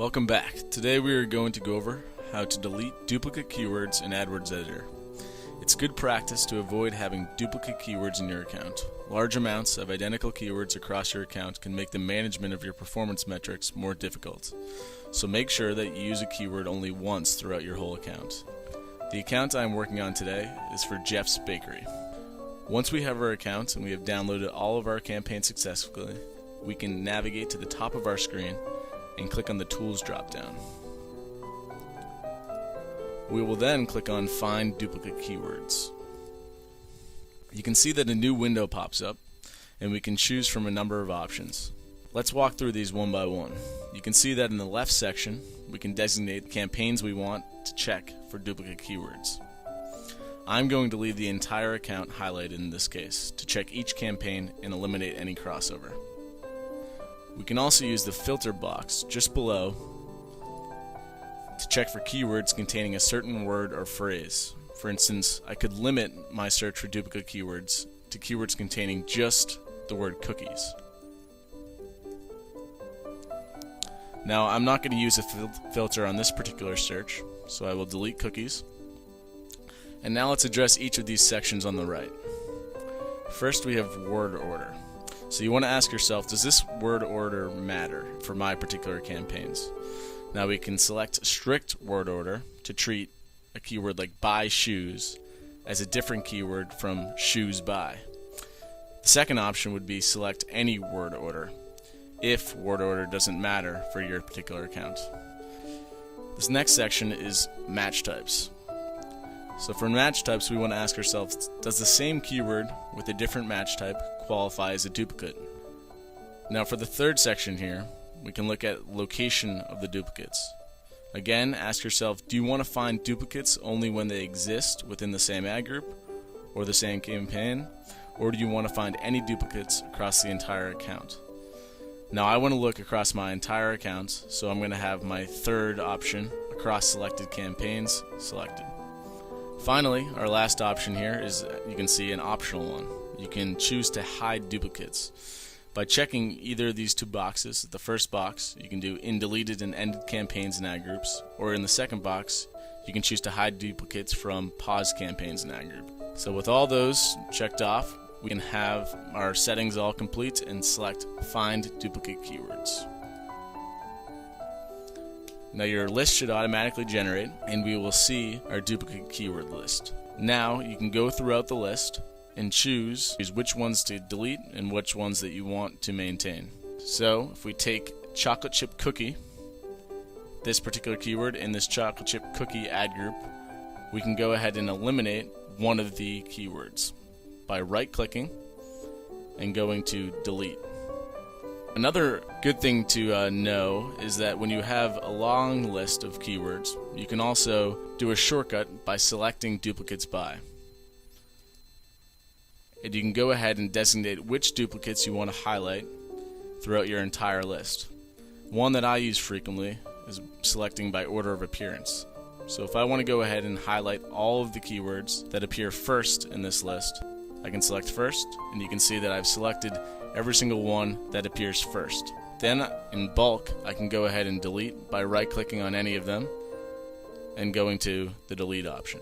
Welcome back. Today we are going to go over how to delete duplicate keywords in AdWords Editor. It's good practice to avoid having duplicate keywords in your account. Large amounts of identical keywords across your account can make the management of your performance metrics more difficult. So make sure that you use a keyword only once throughout your whole account. The account I'm working on today is for Jeff's Bakery. Once we have our account and we have downloaded all of our campaigns successfully, we can navigate to the top of our screen and click on the Tools drop-down. We will then click on Find Duplicate Keywords. You can see that a new window pops up, and we can choose from a number of options. Let's walk through these one by one. You can see that in the left section, we can designate campaigns we want to check for duplicate keywords. I'm going to leave the entire account highlighted in this case to check each campaign and eliminate any crossover. We can also use the filter box just below to check for keywords containing a certain word or phrase. For instance, I could limit my search for duplicate keywords to keywords containing just the word cookies. Now, I'm not going to use a filter on this particular search, so I will delete cookies. And now let's address each of these sections on the right. First, we have word order. So you want to ask yourself, does this word order matter for my particular campaigns? Now we can select strict word order to treat a keyword like buy shoes as a different keyword from shoes buy. The second option would be select any word order if word order doesn't matter for your particular account. This next section is match types. So for match types, we want to ask ourselves, does the same keyword with a different match type qualify as a duplicate? Now for the third section here, we can look at location of the duplicates. Again, ask yourself, do you want to find duplicates only when they exist within the same ad group or the same campaign, or do you want to find any duplicates across the entire account? Now I want to look across my entire account, so I'm going to have my third option, across selected campaigns, selected. Finally, our last option here is, you can see, an optional one. You can choose to hide duplicates. By checking either of these two boxes, the first box, you can do in deleted and ended campaigns and ad groups, or in the second box, you can choose to hide duplicates from paused campaigns and ad group. So with all those checked off, we can have our settings all complete and select Find Duplicate Keywords. Now your list should automatically generate, and we will see our duplicate keyword list. Now you can go throughout the list and choose which ones to delete and which ones that you want to maintain. So if we take chocolate chip cookie, this particular keyword in this chocolate chip cookie ad group, we can go ahead and eliminate one of the keywords by right-clicking and going to delete. Another good thing to know is that when you have a long list of keywords, you can also do a shortcut by selecting duplicates by. And you can go ahead and designate which duplicates you want to highlight throughout your entire list. One that I use frequently is selecting by order of appearance. So if I want to go ahead and highlight all of the keywords that appear first in this list, I can select first, and you can see that I've selected every single one that appears first. Then in bulk, I can go ahead and delete by right-clicking on any of them and going to the delete option.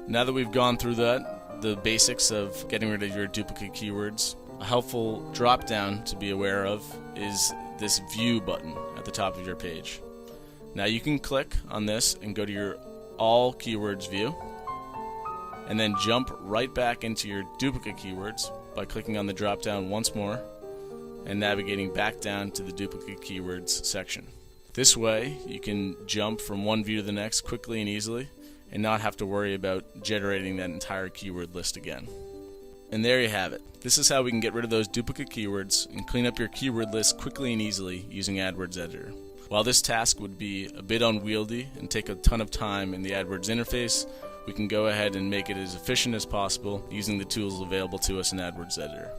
Now that we've gone through the basics of getting rid of your duplicate keywords, a helpful drop-down to be aware of is this View button at the top of your page. Now you can click on this and go to your All Keywords view, and then jump right back into your duplicate keywords by clicking on the drop-down once more and navigating back down to the duplicate keywords section. This way you can jump from one view to the next quickly and easily and not have to worry about generating that entire keyword list again. And there you have it. This is how we can get rid of those duplicate keywords and clean up your keyword list quickly and easily using AdWords Editor. While this task would be a bit unwieldy and take a ton of time in the AdWords interface, we can go ahead and make it as efficient as possible using the tools available to us in AdWords Editor.